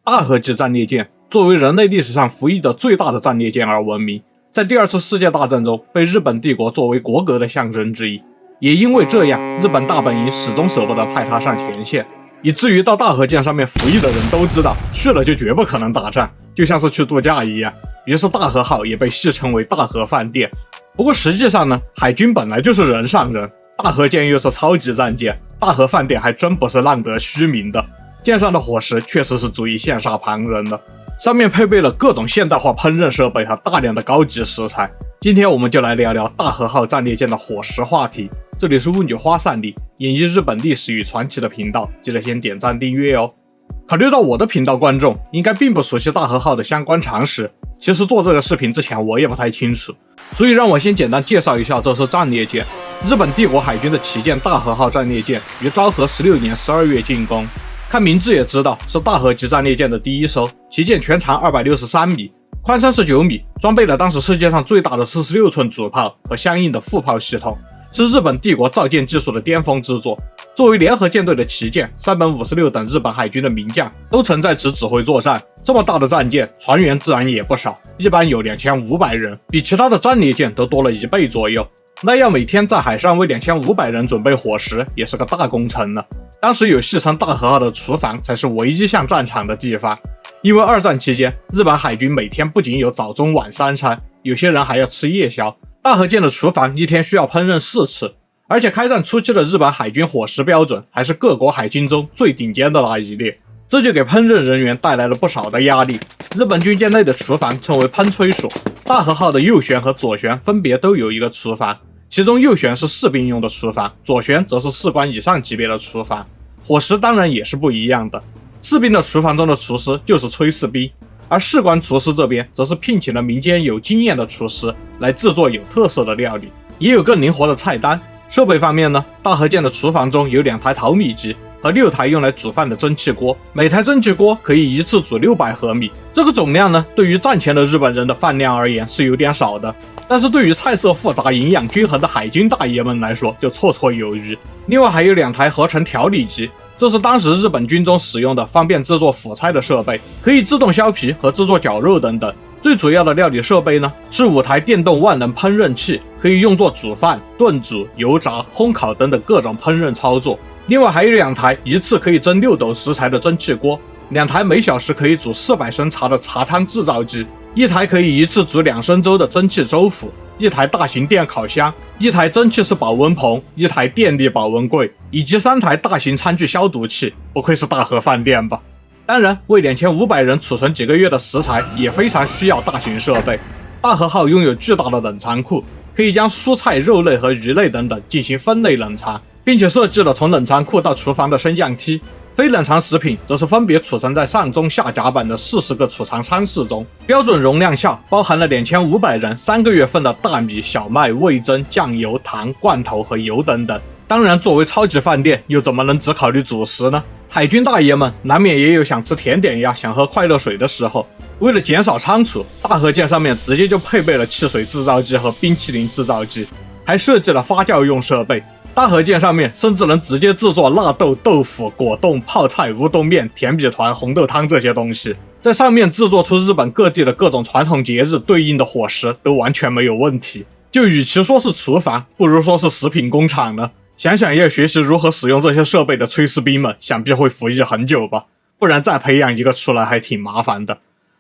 大和级战列舰作为人类历史上服役的最大的战列舰而闻名，在第二次世界大战中被日本帝国作为国格的象征之一。也因为这样，日本大本营始终舍不得派它上前线，以至于到大和舰上面服役的人都知道，去了就绝不可能打仗，就像是去度假一样。于是大和号也被戏称为大和饭店。不过实际上呢，海军本来就是人上人，大和舰又是超级战舰，大和饭店还真不是浪得虚名的。舰上的伙食确实是足以羡煞旁人的，上面配备了各种现代化烹饪设备和大量的高级食材。今天我们就来聊聊大和号战列舰的伙食话题。这里是雾女花散里演绎日本历史与传奇的频道，记得先点赞订阅哦。考虑到我的频道观众应该并不熟悉大和号的相关常识，其实做这个视频之前我也不太清楚，所以让我先简单介绍一下这艘战列舰。日本帝国海军的旗舰大和号战列舰于昭和16年12月进攻，看名字也知道是大和级战列舰的第一艘。旗舰全长263米，宽39米，装备了当时世界上最大的46寸主炮和相应的副炮系统，是日本帝国造舰技术的巅峰之作。作为联合舰队的旗舰，山本56等日本海军的名将都曾在此指挥作战。这么大的战舰，船员自然也不少，一般有2500人，比其他的战列舰都多了1倍左右。那要每天在海上为2500人准备伙食，也是个大工程呢。当时有戏称大和号的厨房才是唯一像战场的地方，因为二战期间，日本海军每天不仅有早中晚3餐，有些人还要吃夜宵。大和舰的厨房一天需要烹饪4次，而且开战初期的日本海军伙食标准还是各国海军中最顶尖的那一列，这就给烹饪人员带来了不少的压力。日本军舰内的厨房称为烹炊所，大和号的右舷和左舷分别都有一个厨房，其中右舷是士兵用的厨房，左舷则是士官以上级别的厨房。伙食当然也是不一样的，士兵的厨房中的厨师就是炊事兵，而士官厨师这边则是聘请了民间有经验的厨师来制作有特色的料理，也有更灵活的菜单。设备方面呢，大和舰的厨房中有2台淘米机和6台用来煮饭的蒸汽锅，每台蒸汽锅可以一次煮600盒米。这个总量呢，对于战前的日本人的饭量而言是有点少的，但是对于菜色复杂、营养均衡的海军大爷们来说就绰绰有余。另外还有2台合成调理机，这是当时日本军中使用的方便制作辅菜的设备，可以自动削皮和制作绞肉等等。最主要的料理设备呢，是5台电动万能烹饪器，可以用作煮饭、炖煮、油炸、烘烤等等各种烹饪操作。另外还有2台一次可以蒸6斗食材的蒸汽锅，2台每小时可以煮400升茶的茶汤制造机，1台可以一次煮2升粥的蒸汽粥釜，1台大型电烤箱，1台蒸汽式保温棚，1台电力保温柜，以及3台大型餐具消毒器。不愧是大和饭店吧。当然，为2500人储存几个月的食材也非常需要大型设备。大和号拥有巨大的冷藏库，可以将蔬菜、肉类和鱼类等等进行分类冷藏，并且设计了从冷藏库到厨房的升降梯。非冷藏食品则是分别储存在上中下甲板的40个储藏舱室中，标准容量下包含了2500人3个月份的大米、小麦、味噌、酱油、糖、罐头和油等等。当然，作为超级饭店，又怎么能只考虑主食呢？海军大爷们难免也有想吃甜点呀、想喝快乐水的时候。为了减少仓储，大和舰上面直接就配备了汽水制造机和冰淇淋制造机，还设计了发酵用设备。大和舰上面甚至能直接制作纳豆、豆腐、果冻、泡菜、乌冬面、甜米团、红豆汤这些东西，在上面制作出日本各地的各种传统节日对应的伙食都完全没有问题。就与其说是厨房，不如说是食品工厂呢。想想要学习如何使用这些设备的炊事兵们，想必会服役很久吧，不然再培养一个出来还挺麻烦的。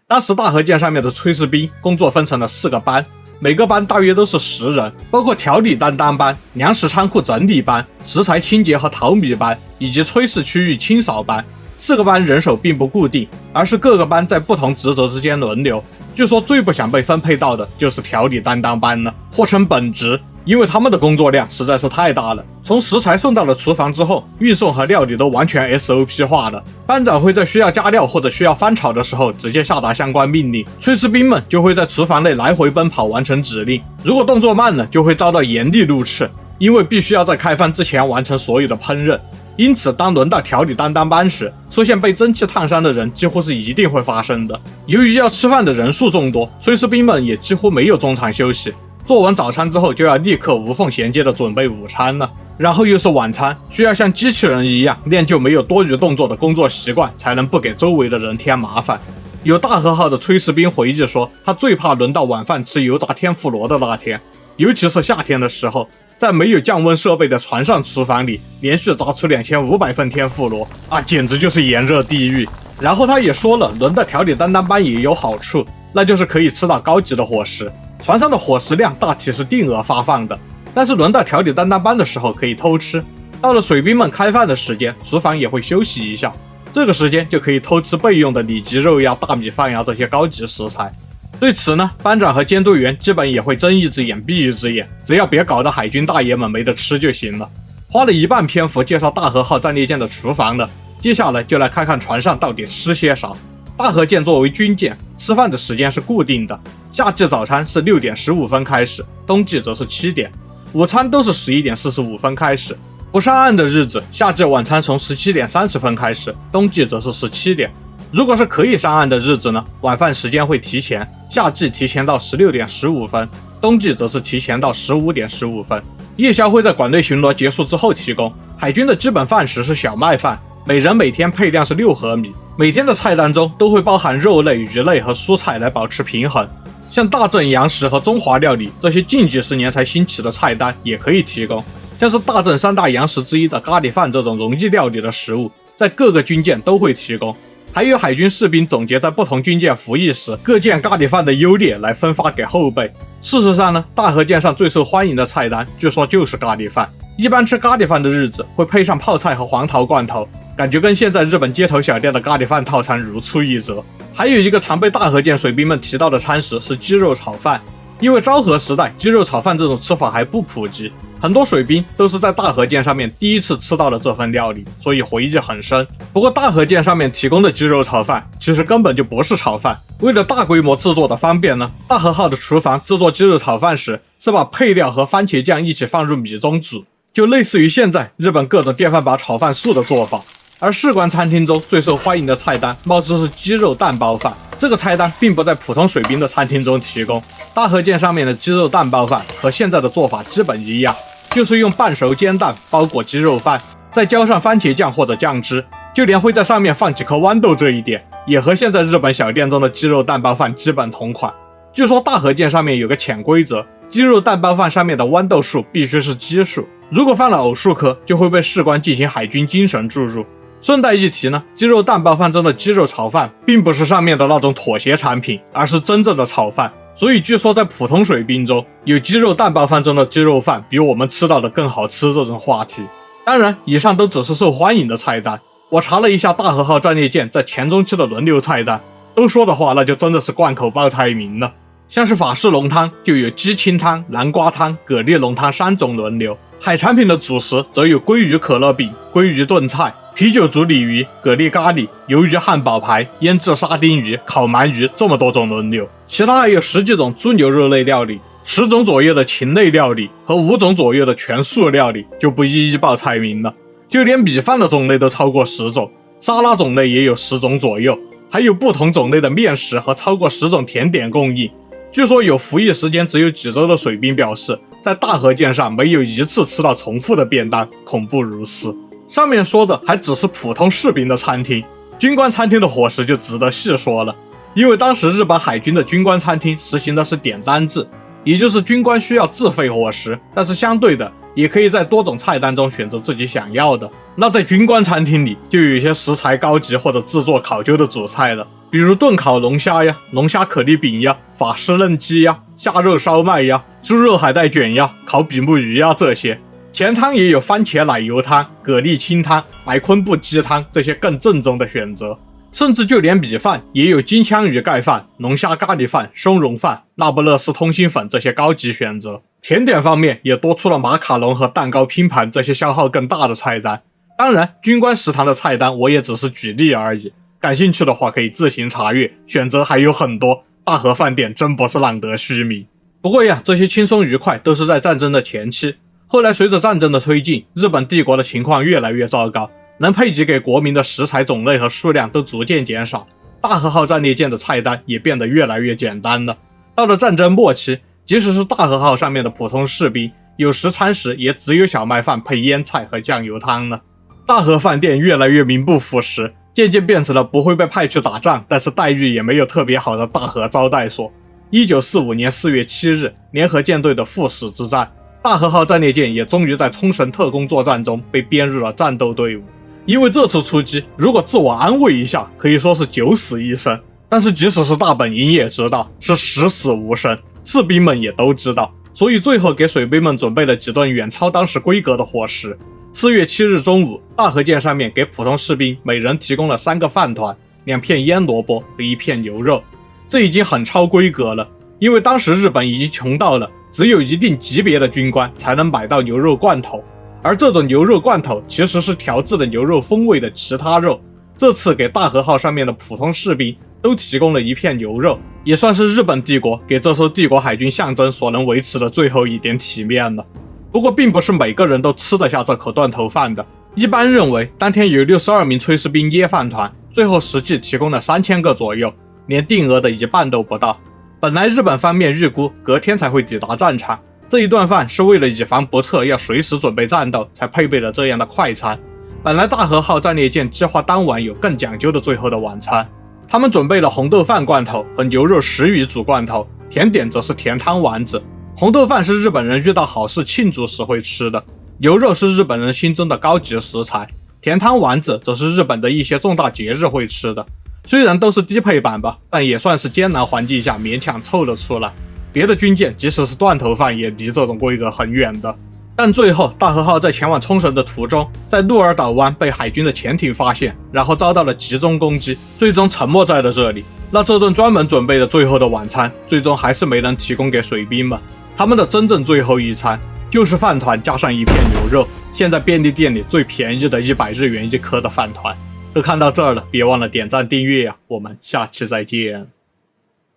当时大和舰上面的炊事兵工作分成了4个班，每个班大约都是10人，包括调理担当班、粮食仓库整理班、食材清洁和淘米班，以及炊事区域清扫班。4个班人手并不固定，而是各个班在不同职责之间轮流。据说最不想被分配到的就是调理担当班了，或称本职，因为他们的工作量实在是太大了。从食材送到了厨房之后，运送和料理都完全 SOP 化了。班长会在需要加料或者需要翻炒的时候直接下达相关命令，炊事兵们就会在厨房内来回奔跑完成指令。如果动作慢了，就会遭到严厉怒斥，因为必须要在开饭之前完成所有的烹饪。因此当轮到调理担当班时，出现被蒸汽烫伤的人几乎是一定会发生的。由于要吃饭的人数众多，炊事兵们也几乎没有中场休息，做完早餐之后就要立刻无缝衔接的准备午餐了。然后又是晚餐，需要像机器人一样练就没有多余动作的工作习惯，才能不给周围的人添麻烦。有大和号的炊事兵回忆说，他最怕轮到晚饭吃油炸天妇罗的那天，尤其是夏天的时候，在没有降温设备的船上厨房里连续炸出2500份天妇罗啊，简直就是炎热地狱。然后他也说了，轮的调理担当班也有好处，那就是可以吃到高级的伙食。船上的伙食量大体是定额发放的，但是轮到调理担当班的时候可以偷吃。到了水兵们开饭的时间，厨房也会休息一下，这个时间就可以偷吃备用的里脊肉呀、大米饭呀这些高级食材。对此呢，班长和监督员基本也会睁一只眼闭一只眼，只要别搞得海军大爷们没得吃就行了。花了一半篇幅介绍大和号战列舰的厨房了，接下来就来看看船上到底吃些啥。大和舰作为军舰，吃饭的时间是固定的，夏季早餐是6点15分开始，冬季则是7点，午餐都是11点45分开始。不上岸的日子，夏季晚餐从17点30分开始，冬季则是17点。如果是可以上岸的日子呢，晚饭时间会提前，夏季提前到16点15分，冬季则是提前到15点15分。夜宵会在管内巡逻结束之后提供。海军的基本饭食是小麦饭，每人每天配量是6盒米，每天的菜单中都会包含肉类、鱼类和蔬菜来保持平衡。像大正洋食和中华料理这些近几十年才兴起的菜单也可以提供，像是大正3大洋食之一的咖喱饭这种容易料理的食物，在各个军舰都会提供。还有海军士兵总结在不同军舰服役时各舰咖喱饭的优劣来分发给后备。事实上呢，大和舰上最受欢迎的菜单据说就是咖喱饭。一般吃咖喱饭的日子会配上泡菜和黄桃罐头，感觉跟现在日本街头小店的咖喱饭套餐如出一辙。还有一个常被大和舰水兵们提到的餐食是鸡肉炒饭，因为昭和时代鸡肉炒饭这种吃法还不普及，很多水兵都是在大和舰上面第一次吃到了这份料理，所以回忆很深。不过大和舰上面提供的鸡肉炒饭其实根本就不是炒饭，为了大规模制作的方便呢，大和号的厨房制作鸡肉炒饭时是把配料和番茄酱一起放入米中煮，就类似于现在日本各种电饭煲炒饭素的做法。而士官餐厅中最受欢迎的菜单貌似是鸡肉蛋包饭，这个菜单并不在普通水兵的餐厅中提供。大和舰上面的鸡肉蛋包饭和现在的做法基本一样，就是用半熟煎蛋包裹鸡肉饭，再浇上番茄酱或者酱汁，就连会在上面放几颗豌豆这一点，也和现在日本小店中的鸡肉蛋包饭基本同款。据说大和舰上面有个潜规则，鸡肉蛋包饭上面的豌豆数必须是奇数，如果犯了偶数科，就会被士官进行海军精神注入。顺带一提呢，鸡肉蛋包饭中的鸡肉炒饭并不是上面的那种妥协产品，而是真正的炒饭。所以据说在普通水兵中，有鸡肉蛋包饭中的鸡肉饭比我们吃到的更好吃这种话题。当然，以上都只是受欢迎的菜单。我查了一下大和号战列舰在前中期的轮流菜单，都说的话那就真的是贯口报菜名了。像是法式浓汤就有鸡清汤、南瓜汤、蛤蜊浓汤3种轮流，海产品的主食则有鲑鱼可乐饼、鲑鱼炖菜、啤酒煮鲤鱼、蛤蜊咖喱、鱿鱼汉堡排、腌制沙丁鱼、烤鳗鱼这么多种轮流。其他还有10几种猪牛肉类料理、10种左右的禽类料理和5种左右的全素料理，就不一一报菜名了。就连米饭的种类都超过10种，沙拉种类也有10种左右，还有不同种类的面食和超过10种甜点供应。据说有服役时间只有几周的水兵表示，在大和舰上没有一次吃到重复的便当，恐怖如斯。上面说的还只是普通士兵的餐厅，军官餐厅的伙食就值得细说了。因为当时日本海军的军官餐厅实行的是点单制，也就是军官需要自费伙食，但是相对的也可以在多种菜单中选择自己想要的。那在军官餐厅里就有一些食材高级或者制作考究的主菜了，比如炖烤龙虾呀、龙虾可丽饼呀、法式嫩鸡呀、虾肉烧麦呀、猪肉海带卷呀、烤比目鱼呀这些。甜汤也有番茄奶油汤、蛤蜊清汤、白昆布鸡汤这些更正宗的选择。甚至就连米饭也有金枪鱼盖饭、龙虾咖喱饭、松茸饭、那不勒斯通心粉这些高级选择。甜点方面也多出了马卡龙和蛋糕拼盘这些消耗更大的菜单。当然，军官食堂的菜单我也只是举例而已，感兴趣的话可以自行查阅，选择还有很多，大和饭店真不是浪得虚名。不过呀，这些轻松愉快都是在战争的前期，后来随着战争的推进，日本帝国的情况越来越糟糕，能配给给国民的食材种类和数量都逐渐减少，大和号战列舰的菜单也变得越来越简单了。到了战争末期，即使是大和号上面的普通士兵，有时餐时也只有小麦饭配腌菜和酱油汤呢。大和饭店越来越名不副实，渐渐变成了不会被派去打仗，但是待遇也没有特别好的大和招待所。1945年4月7日，联合舰队的赴死之战，大和号战列舰也终于在冲绳特攻作战中被编入了战斗队伍。因为这次出击，如果自我安慰一下，可以说是九死一生，但是即使是大本营也知道是十死无生，士兵们也都知道，所以最后给水兵们准备了几顿远超当时规格的伙食。4月7日中午，大和舰上面给普通士兵每人提供了3个饭团、2片腌萝卜和1片牛肉，这已经很超规格了。因为当时日本已经穷到了只有一定级别的军官才能买到牛肉罐头，而这种牛肉罐头其实是调制的牛肉风味的其他肉。这次给大和号上面的普通士兵都提供了1片牛肉，也算是日本帝国给这艘帝国海军象征所能维持的最后一点体面了。不过并不是每个人都吃得下这口断头饭的，一般认为当天有62名炊事兵耶饭团，最后实际提供了3000个左右，连定额的一半都不到。本来日本方面预估隔天才会抵达战场，这一顿饭是为了以防不测要随时准备战斗才配备了这样的快餐。本来大和号战列舰计划当晚有更讲究的最后的晚餐，他们准备了红豆饭罐头和牛肉食鱼煮罐头，甜点则是甜汤丸子。红豆饭是日本人遇到好事庆祝时会吃的，牛肉是日本人心中的高级食材，甜汤丸子则是日本的一些重大节日会吃的。虽然都是低配版吧，但也算是艰难环境下勉强凑了出来。别的军舰即使是断头饭也离这种规格很远的。但最后大和号在前往冲绳的途中，在鹿儿岛湾被海军的潜艇发现，然后遭到了集中攻击，最终沉没在了这里。那这顿专门准备的最后的晚餐，最终还是没能提供给水兵们。他们的真正最后一餐就是饭团加上1片牛肉，现在便利店里最便宜的100日元1颗的饭团。都看到这儿了，别忘了点赞订阅啊，我们下期再见。